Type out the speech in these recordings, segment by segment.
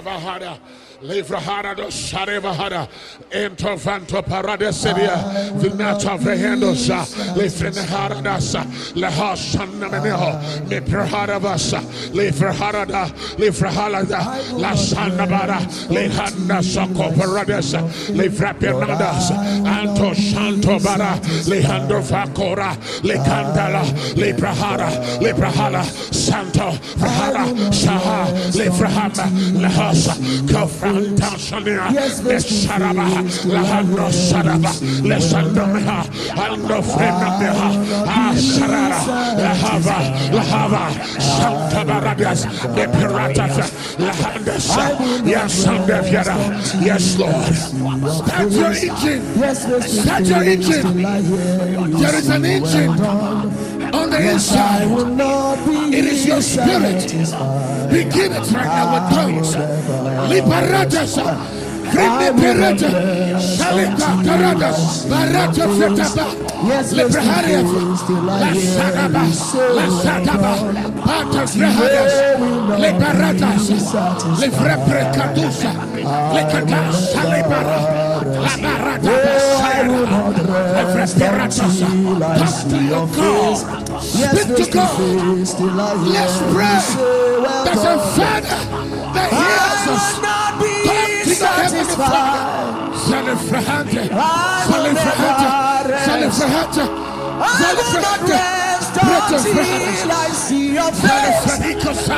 Bahada, Livrahara do Sarevahada, Entovanto Paradesedia, Vinata Vehendosa, Lifrenaharadasa, Lahasanameneho, Mipraharavasa, Livrahada, Livrahalada, La Sanabara, Lihanda Soko Paradesa, Livrapenadas, Anto Santo Bara, Lihando Facora, Likandala, Librahara, Librahala, Santo, Vrahara, Shaha, Livrahama, Lahasa, Kofranta Shania, Lesharaba, Lahando Saraba, Lesandomeha, Ando Frenameha, Asarara, Lahava, Santa Baradas, the Piratas, Lahandesa, Yasanda Viera, yes, Lord. Start your engine, start your engine. There is an engine on the inside. It is your spirit. Begin it right now with tongues. Liberatas, Grinde Salika Taradas, Barata Fetaba, Libraharia, La Sadaba, La Sadaba, Patas Rehadas, Liberatas, Livreprecadusa, Licatas, Salibara, La Barata, Librespiratas, talk to your God, speak to God, let's pray. There's a Father that hears us. Salifrahante, Salifrahante, Salifrahante, Salifrahante, till I see your face.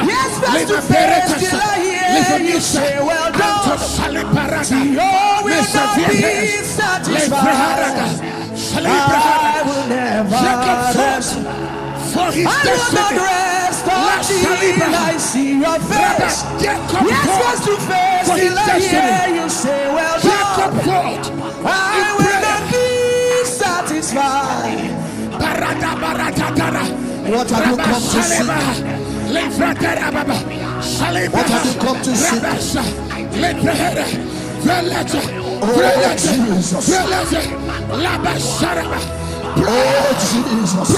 Yes, face to face till I hear you say, well done. Oh, we'll not be satisfied. I will never rest. For his I will not rest until I see your face. Yes, face to face till I hear you say, well done. I will not be satisfied. What have you come to see? What have you come to see? Oh, Jesus.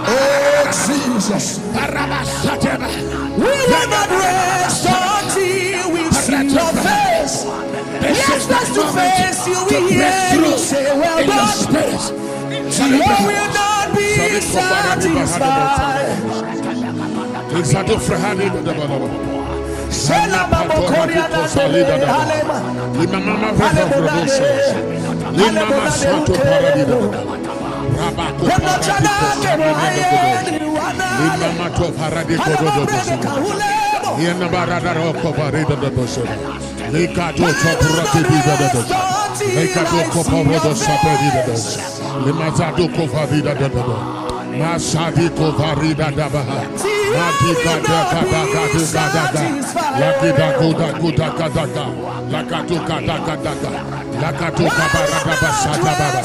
Oh, Jesus. We will not rest until we see your face. Yes, face to face, you will hear you say, well done. You will not be satisfied. Masadi kovarida dabaha, Matika daka daka daka, Lakida kuda kuda kadaka, Lakatuka daka daka, Lakatuka barada basata baba,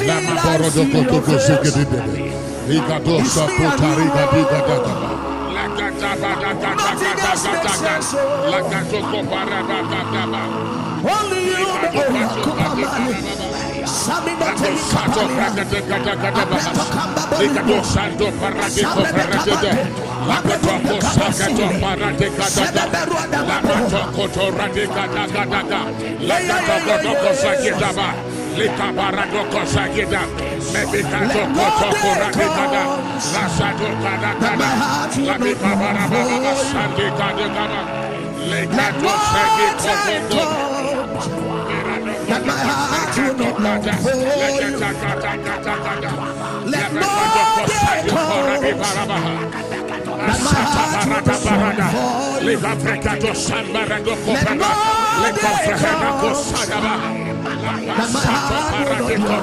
Lama borodo koto kosekidide, Likado sapota riga diga daka, Lakata daka daka daka, Lakatuko barada daka. Only you Sato prakate kata Likato santo paradiko paradede Lakato sakato paradika dada Lakato koto radika dada Lakato koto sakitaba Likabarado kosakita Mebikato koto paradika dada Lasato kada Labikabarababa sandika dada Likato sakito that my heart will not long for you. Let no day come that my heart will not long for you. Let no day come that my heart will not long for you. Let no day come that my heart will not long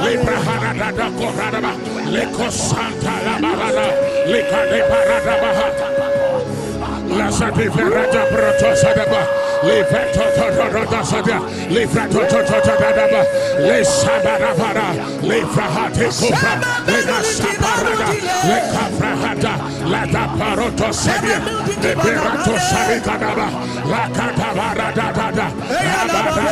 Librahada da Corada, Leco Santa la Barada, Lica de Parada Baha, La Satiferaja Protosadaba, Liveto Sadia, Livrato Totadaba, Le Sabarabara, Livrahate Cobra, Lena Sabarada, Le Cabrahada, La da Paroto Sadia, Le Berato Saricadaba, La Catabarada Dada, Rabada,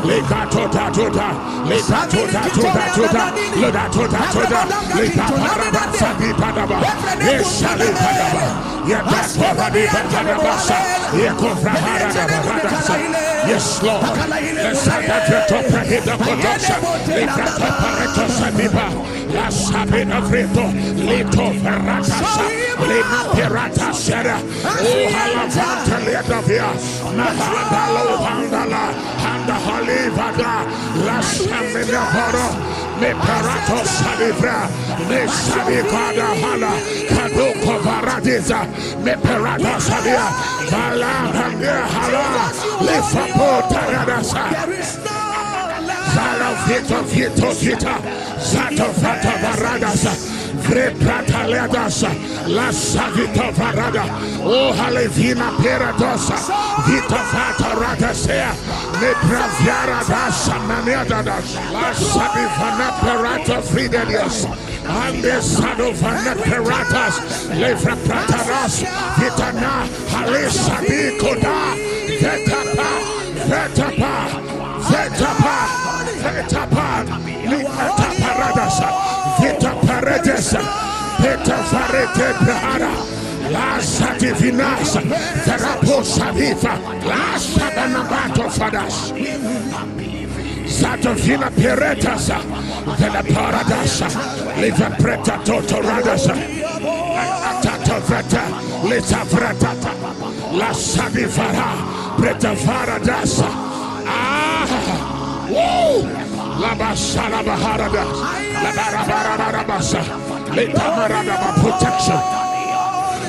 Ligato Tatuta, Ligato Tatuta, Ligato Tatuta, Ligaparaba Sabipadaba, Esalipadaba, Yataporadi Patanabasa, Yakovraharada Radasa. Yes, Lord. Let's have that to pray the Kodosha, Ligato Pareto Sabiba, La Sabina Frito, Lito Ferratasa, Lima Pirata Sera, Oh Halavanta Ledavia, Mahadalo Handala, Handa Halivada, La Samina Horo. Me parato salivra, me salicada hala, caduco varadiza, me parato salia, vala hala, le fapo taradasa. Zala vita, zato fata varadasa. Vre prata leadasa, la savita varada, oh halevina peradosa, vita fata radasea, ne braviara dasa maniadadas, la savivana perata fridelias, and the sadovana peratas, levra prataras, vitana, halesabi koda, vetapa, limata paradasa. Vita paredesa, Peta farete brahara, La sativinas, Teraposa viva, La sabanabato fadas, Satovina peretasa, Vela paradasa, Liva preta totoradasa, Atata vreta, Lita vretata, La savivara, Preta faradasa, woo! La basala baharada, la barabarabasa, la tamarada protection,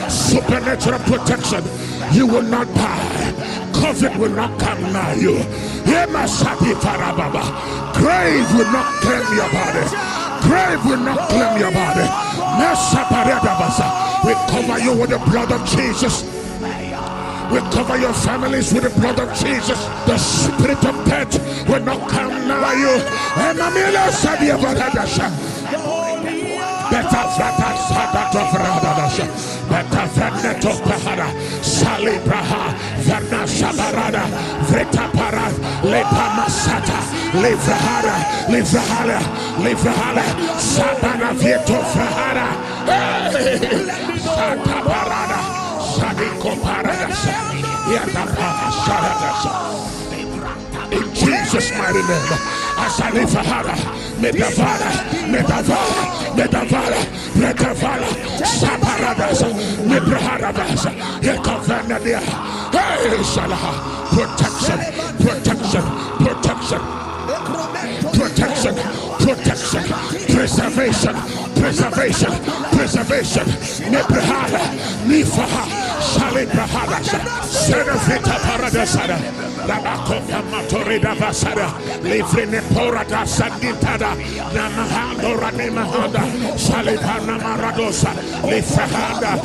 supernatural protection. You will not die. COVID will not come nigh you. Yemasati farababa. Grave will not claim your body. Grave will not claim your body. Mesaparedabasa. We cover you with the blood of Jesus. We cover your families with the blood of Jesus. The spirit of death will not come nigh you. Better frata sada to better frata pahara sali braha verna sabarada vreta parad lepa masata livrahara sabana vieto frahara sata parada sadiko paradasa yata paradasa. In Jesus' mighty name, Asali Fahara, Medavara, Saparadas, Nebraharadas, Yekavanadia, Hey Salah, protection, preservation, Nebrahara, Nifaha, Sali Brahadas, Senafita Paradasada. Rabakofa Matorida Vasada, Livrine Porata Sanditada, Namahando Ranimahanda, Salipana Maradosa, Lifrahanda,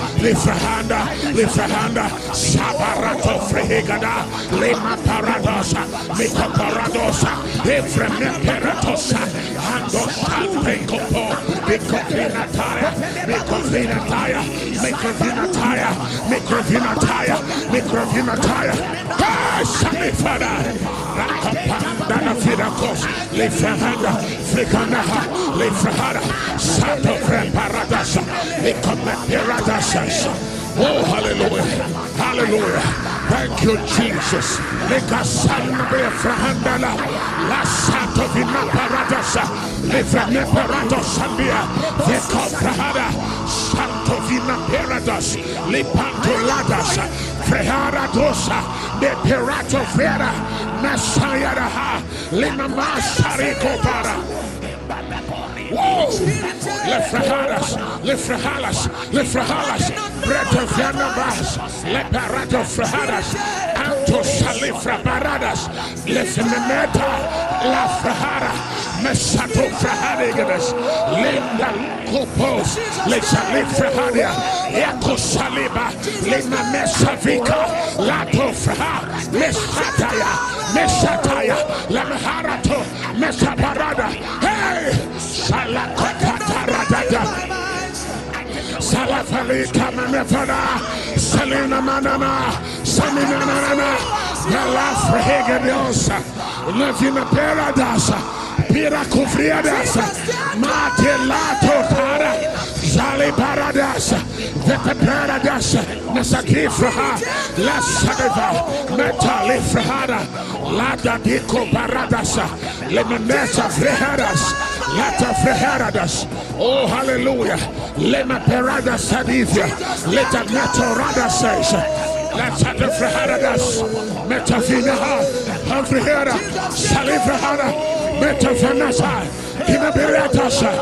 Sabarato Frehigada, Lima Paradosa, Mika Paradosa, Evreme Peratosa, Ando Santecopo, Microvinataya, Father, Rakapanda Fidakos, Lefrahada, Frikanaha, Lefrahada, Sato Paradasa, Lekaparadasa. Oh, hallelujah. Thank you, Jesus. Lekasana Frahanda, La Sato Vina Paradasa, Leframe Paradosambia, Lekafrahada, Santo Vina Paradas, Lepantoladas, Frehara Dosa, De Perato Vera, Masayaraha, Lina Masariko Para. Whoa! Lefrahalas, Breto Fianabas, Leparato Frahadas, Anto Salifra Paradas, Lefemeta, La Frahara, Mesato Frahadigas, Linda Copos, Lexali Frahadia, Yako Saliba, Lima Mesavika, Lato Fraha, Mesataya, Lamaharato, Mesaparada, hey, Salakataradada, Salafali Kamanefada, Salina Manana, Samina Manana, Lafrehegediosa, Levina Peradasa, Piracufriadasa, Matelato Para, Zali Paradasa, Veta Paradasa, Nasaki Fraha, La Sadeva, Metali Frahada, Lada Dico Paradasa, Lemanesa Frehadas, Lata Freharadas, oh hallelujah, Lema Parada Sadivia, Leta Metorada says. Let's have the Fraharadas, Metafinaha, Hamfrihara, Salifrahara, Metafanasa, Kinabiratasha,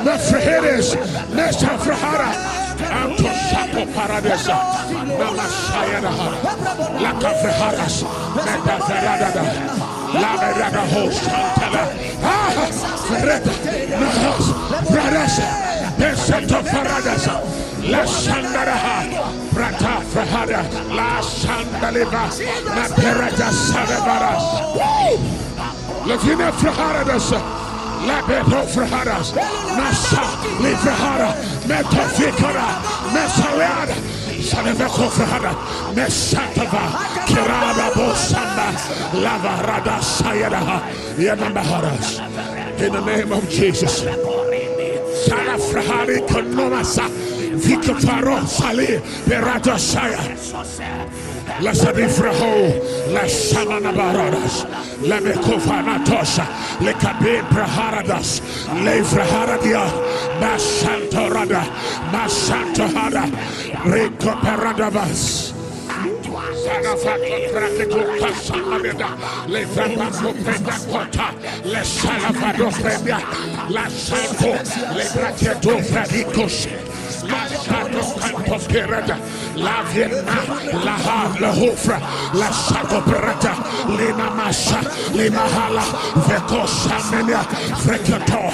Mefriheres, Metafrahara, Antosapo Paradesa, Namashayanaha, Laka Freharas, Metafarada, Lamerada host, Antala, Ferreta, Nahas, Bradasa, Pesento Faradasa. La Shandaraha, Prata Frahada, La Shandaliva, La Perata Sadavaras, Lafina Fraharadas, La Beto Frahadas, Nasa, Livrahara, Metafikara, Mesaleada, Sadaveco Frahada, Mesatava, Kirada Bosamba, Lava Rada Sayadaha, Yanambaharas, in the name of Jesus. Salafrahari Konomasa. Vicafaro Sali Perata Shaya La Sadifraho La Shamana Baradas La Mekofana Tosha Le Kabe Praharadas Le Fraharadia Masantorada Masantohada Rico Paradavas Le Frapaco Prenda Kota Le Salavado Prenda La Santo Le Bracheto Fradicos La Shadow Canto Pirata, La Vienna, La Ha, La Hofra, La Shadow Pirata, Lina Masha, Lina Hala, Veco Samenia, Frecator,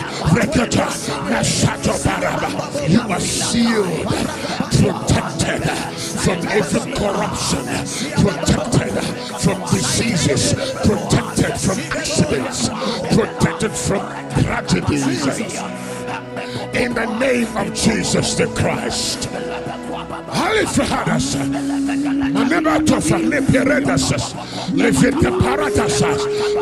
Nashato Paraba. You are sealed, protected from every corruption, protected from diseases, protected from accidents, protected from tragedies. In the name of Jesus the Christ. Halifrahadas, Manebato Neperedasas, Levita Paradasas,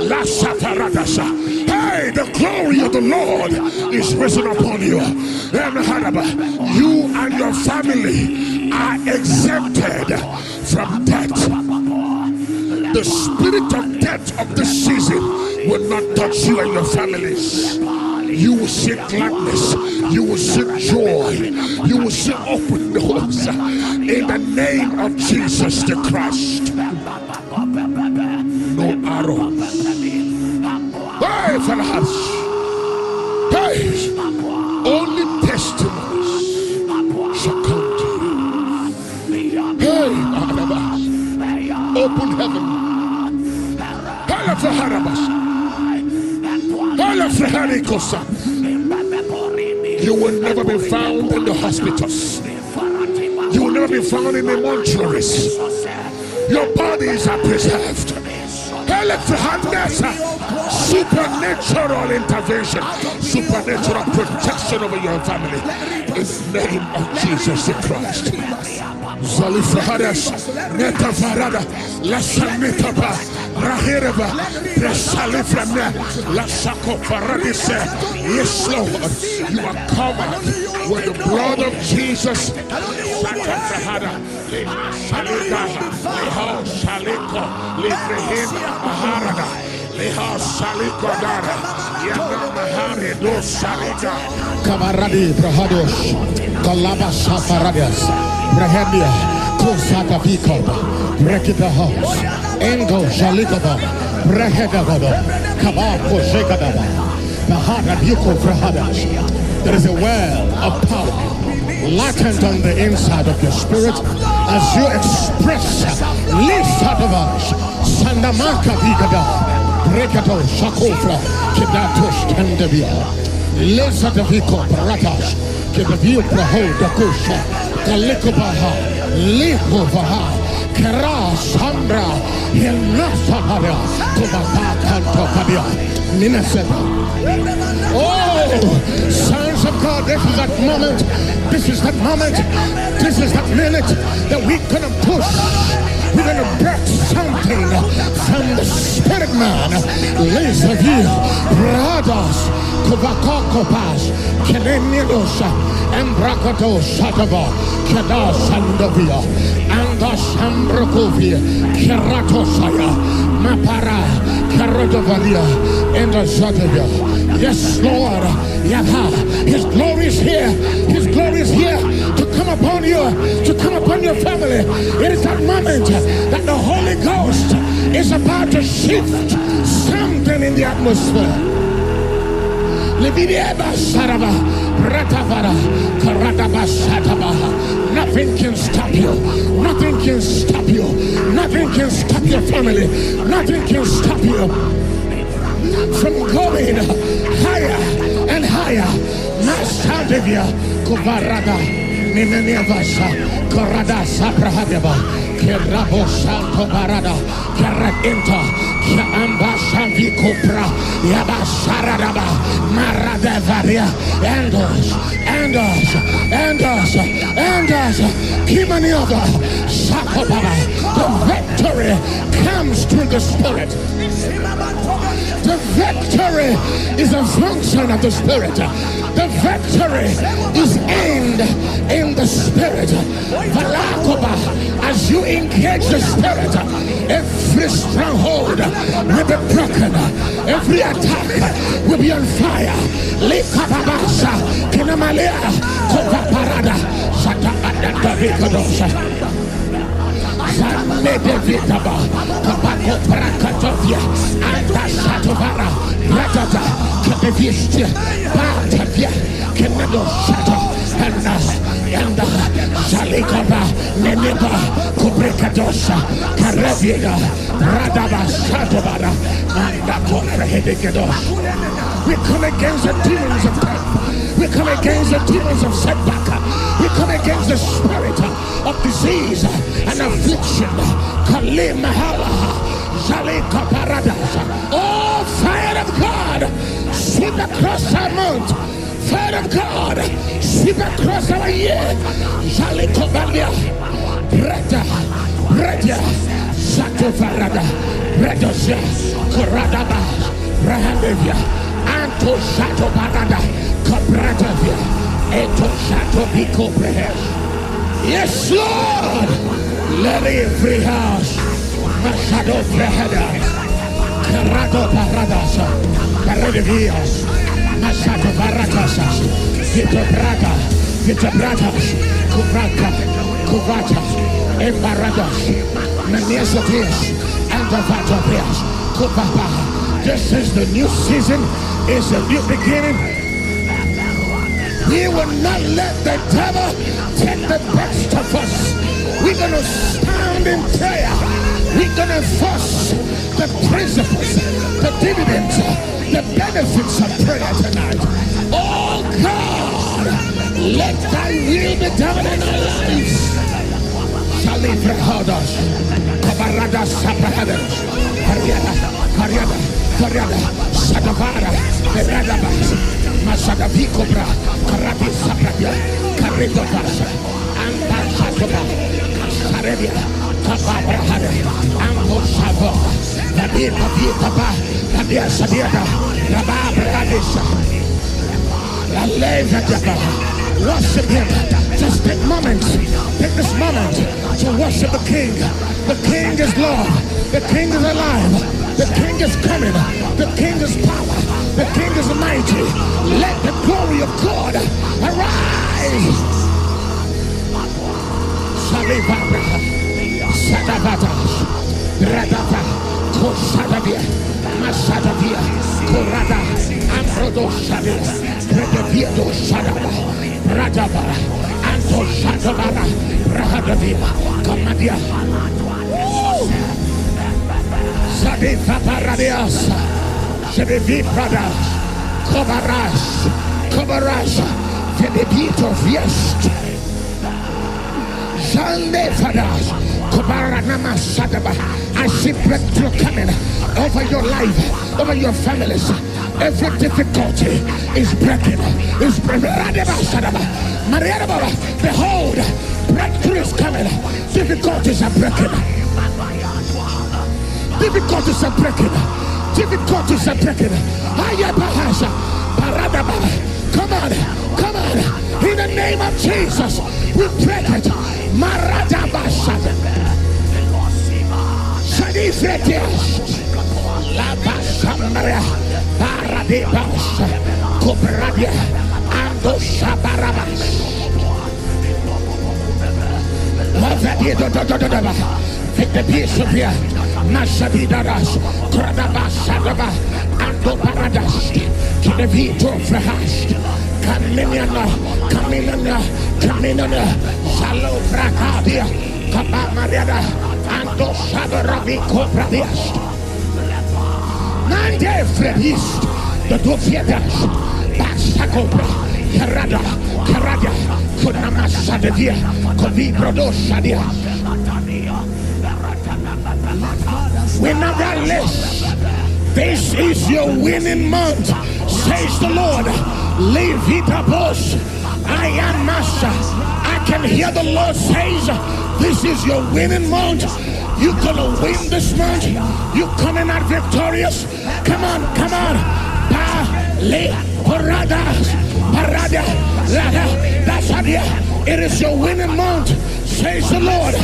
La Safaradasa. Hey, the glory of the Lord is risen upon you. You and your family are exempted from death. The spirit of death of this season will not touch you and your families. You will see gladness. You will see joy. You will see open doors. In the name of Jesus the Christ. No arrows. Hey, fellas. Hey, only testimonies shall come to you. Hey, open heaven. You will never be found in the hospitals. You will never be found in the mortuaries. Your bodies are preserved. Supernatural intervention, supernatural protection over your family. In the name of Jesus Christ. Zalifrahadas, Netafarada, Lasanitapa, Rahireva, Presaliframe, Lasako Paradise. Yes, Lord, you are covered with the blood of Jesus. Sakafrahada, Saligaha, Leho Saliko, Livrehin, Maharada, Leho Saliko Dara, Yana Mahari, Do Salika, Kamaradi, Prahadosh, Kalaba Safaradias. Brahendia, Kosaka Pikoba, Brekita House, Engo Shalikaba, Brehedagaba, Kabako Shekadaba, Bahada Yuko Frahadas. There is a well of power latent on the inside of your spirit as you express Lift out of us, Sandamaka Vigada. Brekato Shakofra, Kedatos Tandavia, Lesataviko Paratas, Kedavio Praho Dakusha, Kalikobaha, Likovaha, Kara Sandra, Hilnasabaya, Tobaka Kantopabia, Minaseta. Oh, sons of God, this is that moment, this is that moment, this is that minute that we're gonna push. We're going to birth something from the spirit man. Laser view, brothers, Kovakokopas, Kenemidosa, and Brakato Satava, Keda Sandovia, and the Sambrokovia, Keratosaya, Mapara, Keratovalia, and the Zatavia. Yes, Lord, Yaha, His glory is here. His glory is here to come upon you, to come upon your family. It is that moment that the Holy Ghost is about to shift something in the atmosphere. Nothing can stop you. Nothing can stop you. Nothing can stop your family. Nothing can stop you from going higher and higher. Masandivia Kubarada Ninaniavasa Korada Saprahadeva Kerabo Santo Barada Keratinta Kiamba Sanvi Kupra Yabasharadaba Maradevaria and us Kimaniova Sakobaba. The victory comes through the Spirit. The victory is a function of the Spirit. The victory is aimed in the Spirit. Valakoba, as you engage the Spirit, every stronghold will be broken. Every attack will be on fire. Likababasa, Kinamalia, Kovaparada, Satabada Vikadosa. Medevitaba, Kabako Prakatovia, Anta Satovara, Ratata, Kadevistia, Batavia, Kenado Shata, and Shalikaba, Neneba, Kubrikadosa, Karavida, Radaba Satovara, and Hedekados. We come against the demons of death. We come against the demons of setback. We come against the spirit of disease and affliction. Kalim Mahala, Jalika Paradas. Oh, fire of God, sweep across our mount. Fire of God, sweep across our year. Jalika Balia, Breda, Sato Farada, Bredosia, Koradaba, Rahandevia, Anto Sato Parada, Kabratavia, Eto Sato Pico Brehes. Yes, Lord. Let every house, Machado Brehada, Carado Paradasa, Paradevias, Masato Baratasas, Vita Bratas, Kuvrata, Embaradas, Maniasatis, and the Vatapias, Kupapa. This is the new season, it's a new beginning. We will not let the devil take the best of us. We're going to stand in prayer. We're going to enforce the principles, the dividends, the benefits of prayer tonight. Oh God, let thy will be done in our lives. Shalifrahadas, Kabaradas, Saprahadas, Kariada, Sadavara, Beradabas. Masadavicobra, Karabi Sapradia, Karidovas, Antasatoba, Sarabia, Tababrahada, Ambo Savo, Nabi Taba, Nabia Sadiata, Rababradisha, La Leva Jabba. Worship him. Just take moments. Take this moment to worship the King. The King is Lord. The King is alive. The King is coming. The King is power. The King is mighty. Let the glory of God arise. Salivabra, Sadavatas, Radava, Kosadavia, Masadavia, Korada, Ambrodo Sadia, Redaviado Sadava, Radava, Anto Sadavara, Rahadavia, Kamadia. Sadifa Paradias, Shedevi Prada, Kobaras, Fedebito Fiest, Sunday Fadas, Kobaranama Sadaba. I see breakthrough coming over your life, over your families. Every difficulty is breaking. Behold, breakthrough is coming. Difficulties are breaking. Difficulties are breaking. Difficulties are breaking. Come on, come on. In the name of Jesus, we break it. Maradabashada. Shadifretias. La Basamaria. Paradibas. Cobradia. Ando Shabarabas. Take the piece of here. Nashabidaras. Kradabashadaba. Ando Paradas. Kinevito Frahash. Kaminiana. Shalom Brakadia. Kabamariada. Ando Shabarabi Cobradias. Nande Fredist. The Dofiedas. Basakobra. Karada. Kunamasadia. Kovibrodosadia. We're not that less. This is your winning month, says the Lord. Leave it up us. I am master. I can hear the Lord says, this is your winning month. You're gonna win this month. You're coming out victorious. Come on. That's idea. It is your winning month, says the Lord.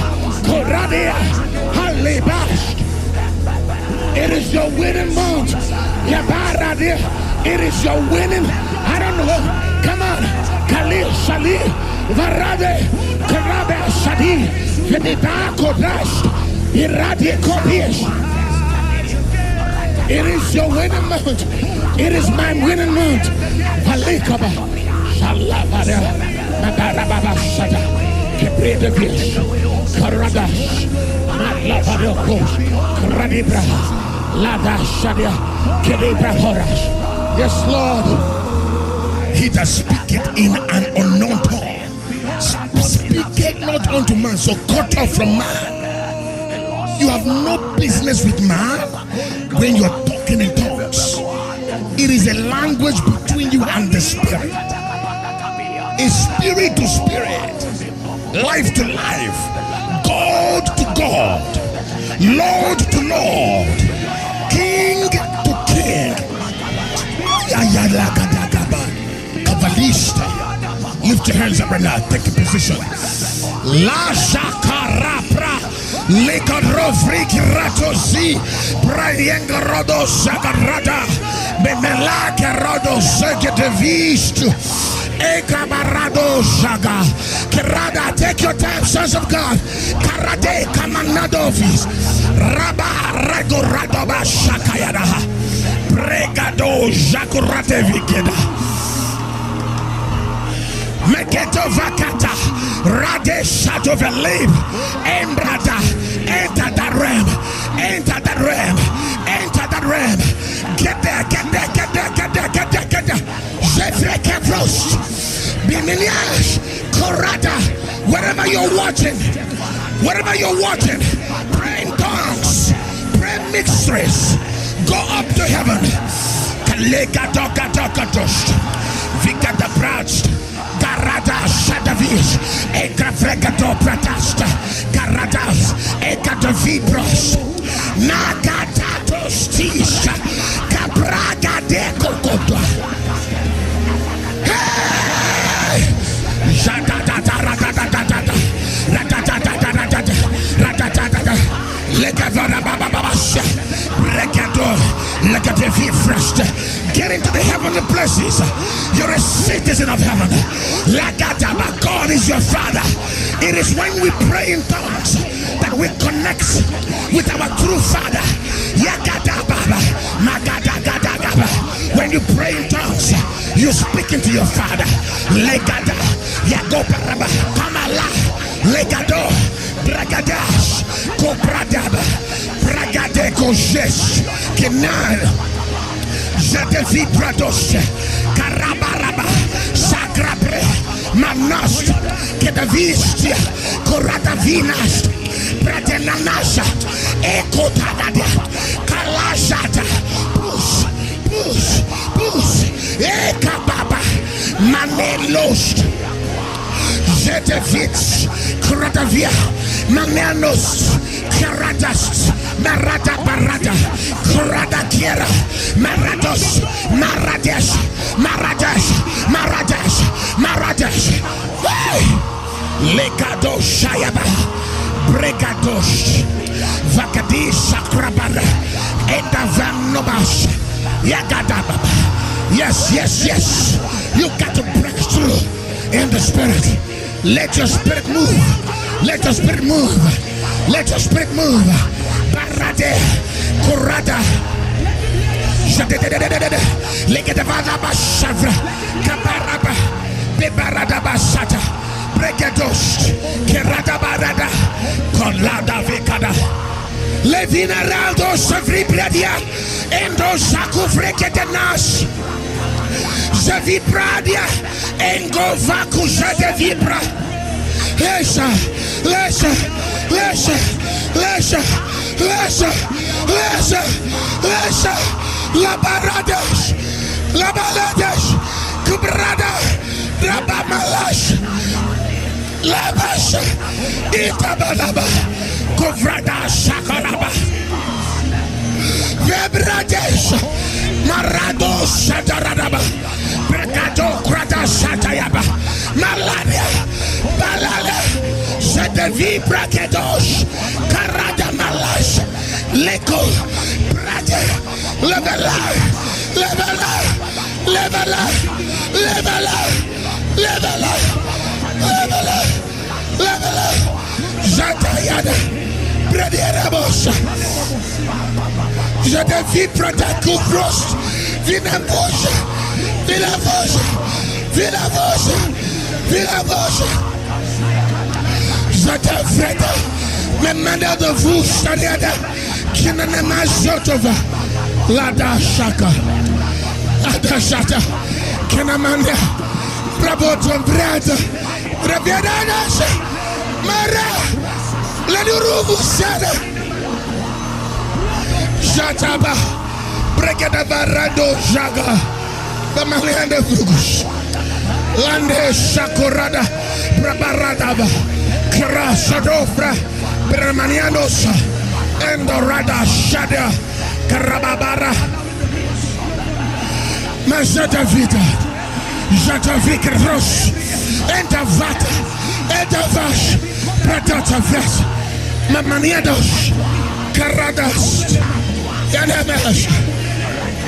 It is your winning month. It is your winning. I don't know. Come on. Khalil Salih Varade Karabe Sadi Venita Kodash Iradi Kopish. It is your winning month. It is my winning month. Valikaba Shalabada Madarababa Sada Kebrede Vish Karadash Matlabadoko Karadibra Lada Shadia Kedibra Horash. Yes, Lord. He that speaketh in an unknown tongue speaketh not unto man, so cut off from man. You have no business with man when you are talking in tongues. It is a language between you and the spirit. A spirit to spirit, life to life, God to God, Lord to Lord, King to King. Lift your hands up right now. Take a position. La shakarapra lekarovrik ratosi praienga rodo sagarada bemelake rodo segedevist ekabarado saga kerada. Take your time, sons of God. Karade kamanadovis raba regorado bashakayada pregado jakurate vikeda. Meketo vakata rade shadow of a leap. Enter that realm. Get there. Zefreke Frost Biminiash Korada. Wherever you're watching, pray in tongues, pray mysteries, go up to heaven. Vikata Prach Garada Shadavish Ekrafregato Pratasta Garadas Ekatavibros Nagatatos Tisha Cabraga de Cocoto. Hey! Get into the heavenly places. You're a citizen of heaven. God is your Father. It is when we pray in tongues that we connect with our true Father. When you pray in tongues, you speak into your Father. Kamala Legado Bragadash Kopradaba Regade Kojesh, Kenan, Jadevi Prados, Karabaraba, Sagrabre, Manost, Kedavist, Koradavinas, Pratenanasha, Ekotadadia, Kalashata, Push, Ekababa, Manelost, Jedevits, Koradavia, Manenos, Karadas, Marada Barada, Korada Kiera, Marados, Marades, Legado Shayaba, Bregados, Vakadi Sakrabara, Endavanobas, Yagadaba. Yes. You got to break through in the spirit. Let your spirit move. Let your spirit move. Barade, Kurada, Legadavada Bashavra, Kabaraba, Bebarada Basata, Bregados, Kerada Barada, Kolada Vikada, Levina Raldo Savri Bradia, Endo Saku Freketenas, Zavi Bradia, Engo Vaku Zade Vibra, Lesha, Labarades, Kubrada, Rabamalash, Labasha, Itabalaba, Kuvrada, Shakaraba, Vebrades, Marado, Shataradaba, Bracado, Krata, Shatayaba, Malaria, Balala. Zedevi Brakedos, Karada Malash, Leko, Brate, Levela, Zatayada, Brederabos, Zedevi Prataku Prost, Vinavosa, Zata Freda, Memanda de vous, Sadiada, Kinanama Zotova, Lada Shaka, Ada Shata, Kinamanda, Raboton Brada, Rabiadanas, Mara, Ladurubu Sada, Zataba, Brekada Barado Jaga, the Malanda Fugus, Lande Shakurada, Brabaradaba. Sadofra, Bermanianos, Endorada, Shada, Karababara, Mazata Vita, Jata Vikros, Entavata, Entavash, Pratata Ves, Mamaniados, Karadas, Yanamas.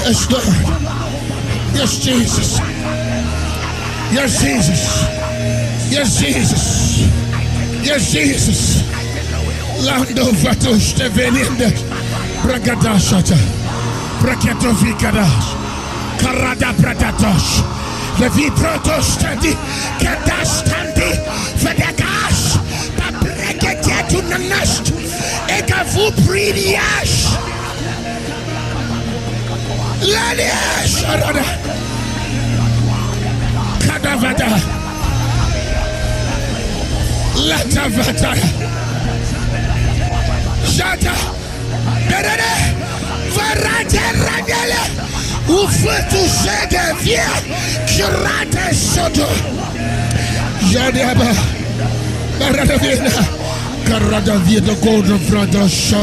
Yes, Lord. Yes, Jesus. Yes, Jesus. Yes, Jesus. Yes, Jesus. Lando Vatos te venende. Bragadashata. Brakatovikadash. Karada Bradatos. Levi Protos Tadi. Kadastandi. Fedegas. Babreketu Nanast. Ekavu Pridiash. Ladiash. Kadavada. Latavata Shata Berede Varate Ragele Ufutu Sede Via Curate Soto Jadiaba Baradavina Karadavia the gold of Radosh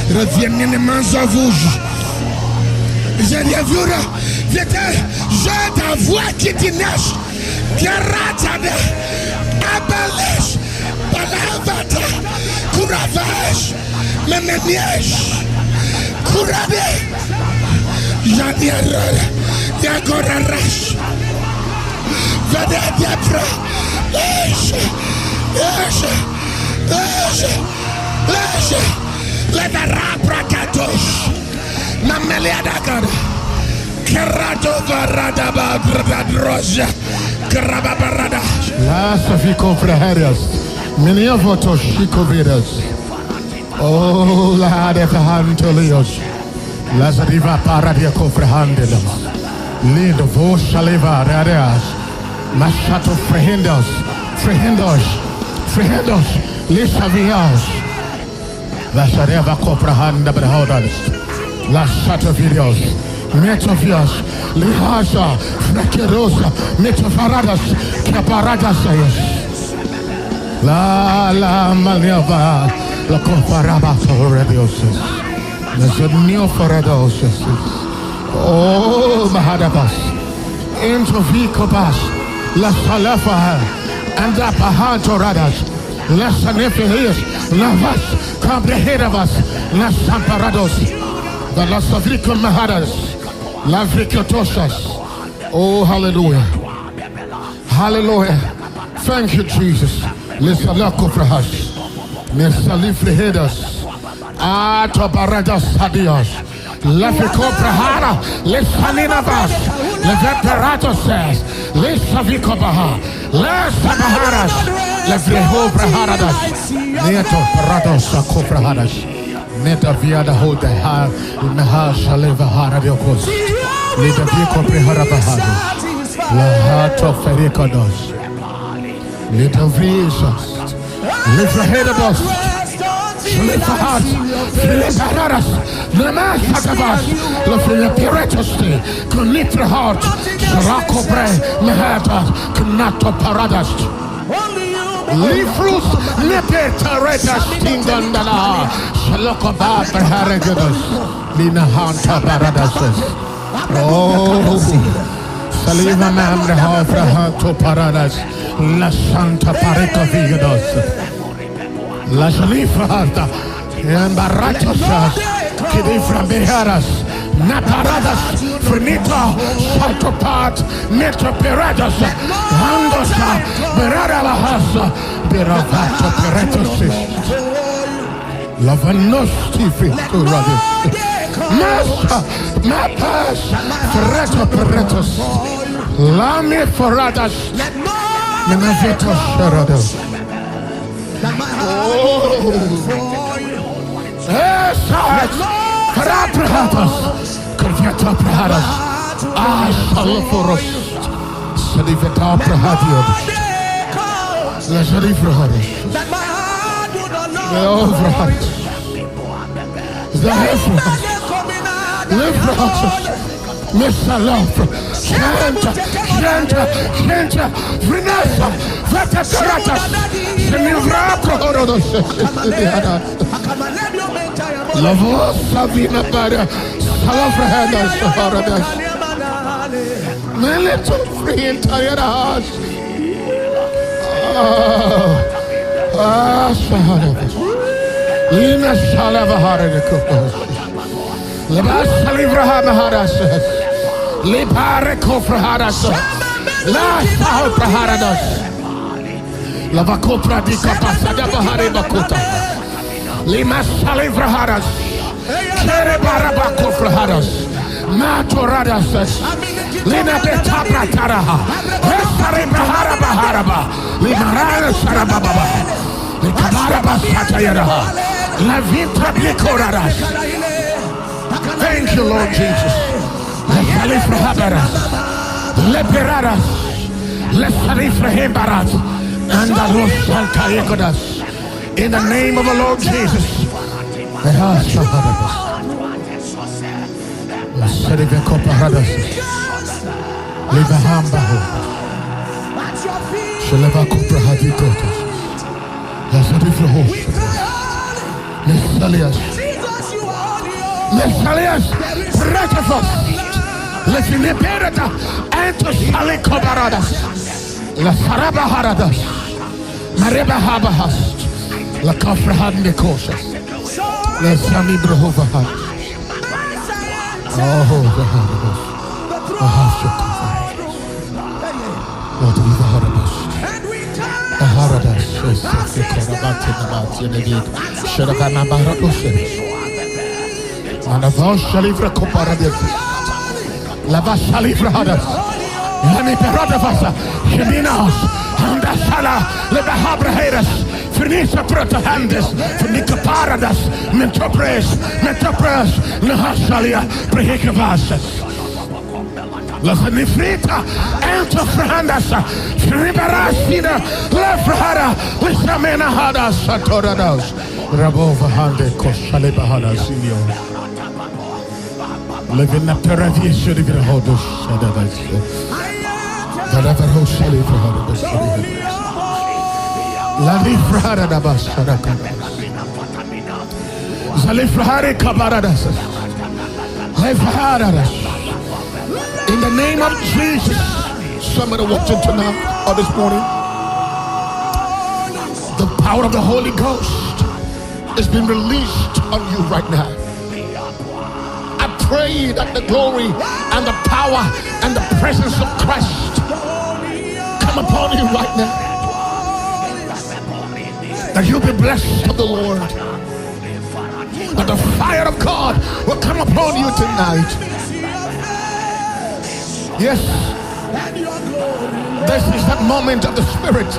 Revienne Manzavouj Jadiavura Vete Jada Voix qui t'inache Karatade Abalesh Balavata, Kuravash, Memeniash, Kurabe, Jadiara, Yagorash, Vadadiapra, Levarabra Katosh, Mameliadagada, Kerato Varadaba, Bradroja, Karababarada. Last of you, Confraharias. Many of us are Shikovidas. Oh, la de Fahantolios, Lazariva Paradia Cofrehandelos, Lindo Voshaleva Radeas, Masato Frehendos, Lisavias, Lazareva Coprahanda Brahodas, Lasato Videos, Metovios, Lihasa, Frakerosa, Metofaradas, Caparadas, La Maliava, La Comparabato Radiosis, Nazanio Faradosis, Oh Mahadabas, Into Vicobas, La Salafa, and the Pahanto Radas, La Sanefilias, Lavas, Comprehedavas, La Samparados, the La Savrico Mahadas, La Vricotosas. Oh, hallelujah. Hallelujah. Thank you, Jesus. Let's look for us. Let's lift us. To Baradas Hadios. Let's go for Hara. Let's Halinabas. Let's Veperato says. Let's Savikobaha. Let's Sabaharas. Let's Reho Praharadas. Neto Parados Sakoprahadas. Neta via the whole day. Naha Shaleva Haradiokos. Let the vehicle Preharabahadas. La Hato Ferikodos. Little Jesus, lift your head of us, lift your heart, lift your heart, the master of us, lift your piratusty, connect your heart, Sharako Bray, Mahata, Kanato Paradas, leave fruits, Nepeta Reta Stingandala, Shaloko Bab, Haragadus, Lina Hanta Paradas. Oh, Saliva Mam, the heart for Hanto Paradas. La Santa Pareca Vigados, La Shalifata, Embarratosas, Kidifra Beharas, Naparadas, Finito, Saltopat, Metro Peradas, Andosa, Beradalahasa, Beravato Peretosis, Lavanosti Fituradis, Massa, Mapas, Ferreto Peretos, Lame Foradas. Menaveto Sharado. Oh, yes, Paraprahatas, Converta Prahadas, Salaforos, Saliveta Prahadios, La Salifrahadas, the Overhearts, the Hefras, Lifrahatas. Mr. Love, chant, Vanessa, Vatakarata, Semivraprohodos, Lavos, Savina Bada, Salafrahadas, Saharadas, Melito free entire house. Saharadas, Lina Salavahara de Kokos, Labas Salivraha Maharas. Lipare Kofrahadas, La Sahel Praharadas, Lavakopra di Kapasada Bahari Bakuta, Lima Salivrahadas, Kere Barabakofrahadas, Matoradas, Lina de Tabrataraha, Restare Bahara Baharaba, Limarana Sarababa, Likabaraba Satayaraha, La Vitra Blikoradas. Thank you, Lord Jesus. Let's for Habaras, Leperadas, let's for Hembaras, and the Lord Saltayakodas. In the name of the Lord Jesus. Let's liberata and to Saliko Baradas, La Saraba Haradas, Mareba Habahas, La Kafrahan Nikosas, La Sami Brahova. Oh, the Haradas, the Hashakova, what we the Haradas, the Haradas, the Korabati, the Shadakana Barados, and a vow Shalifra Koparadas. La Vasalifrahadas, Lami Peradavasa, Heminas, Anda sala leba habraheras. Finisa protahandes. Finica paradas. Mentopres. Nahasalia. Prehikavasas. Las nifrita. Ento frahandas. Fribarasina. Lefrahara. Lishamena hadas. Satoradas. Rabova hande koshale bahada sinio. Living up to Ravi should have been a hodus. Whatever Hosali for hodus. Lali Frahara Dabas Sadaka. Zalifrahari Kabaradas. Lefaharadas. In the name of Jesus. Somebody walked in tonight or this morning. The power of the Holy Ghost has been released on you right now. I pray that the glory and the power and the presence of Christ come upon you right now. That you'll be blessed of the Lord. That the fire of God will come upon you tonight. Yes, this is that moment of the Spirit.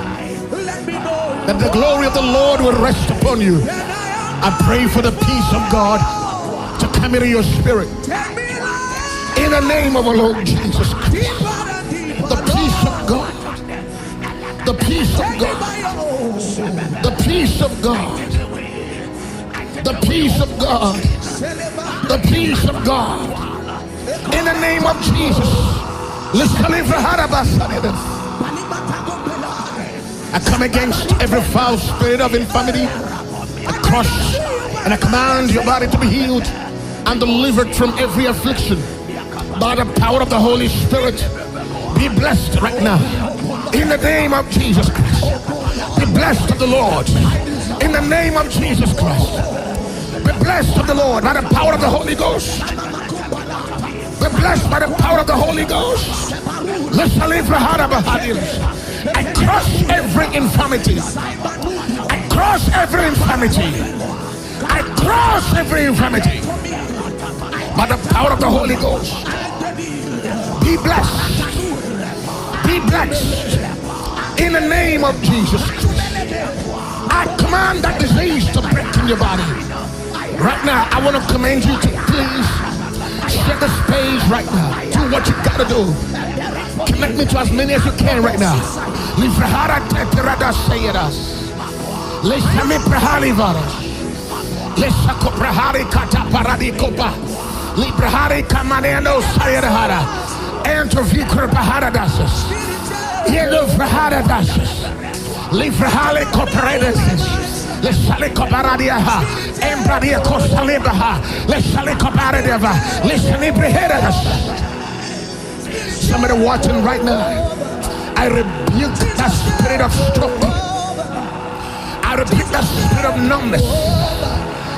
That the glory of the Lord will rest upon you. I pray for the peace of God to come into your spirit. In the name of our Lord Jesus Christ. The peace of God. The peace of God. The peace of God. The peace of God. The peace of God. In the name of Jesus. I come against every foul spirit of infirmity. I crush and I command your body to be healed and delivered from every affliction by the power of the Holy Spirit. Be blessed right now in the name of Jesus Christ. Be blessed of the Lord in the name of Jesus Christ. Be blessed of the Lord by the power of the Holy Ghost. Be blessed by the power of the Holy Ghost. I crush every infirmity. I crush every infirmity. I crush every infirmity by the power of the Holy Ghost. Be blessed. Be blessed in the name of Jesus Christ. I command that disease to break in your body. Right now, I want to command you to please set the stage right now. Do what you got to do. Connect me to as many as you can right now. Livrahara teterada sayedas. Leshame prahali varas. Leshako prahari kata paradi kopa. Librahari kamaneno sayedahara. Enter vikra prahara dasas. Yelo prahara dasas. Livrahali koparedas. Leshale koparadiaha. Embradia kostalebaha. Leshale koparadeva. Leshane prehedas. Somebody watching right now. I rebuke that spirit of stroke. I rebuke that spirit of numbness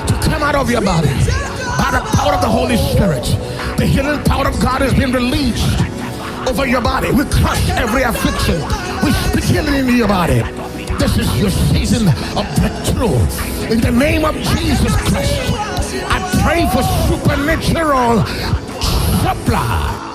to come out of your body by the power of the Holy Spirit. The healing power of God has been released over your body. We crush every affliction. We speak healing into your body. This is your season of breakthrough. In the name of Jesus Christ, I pray for supernatural supply.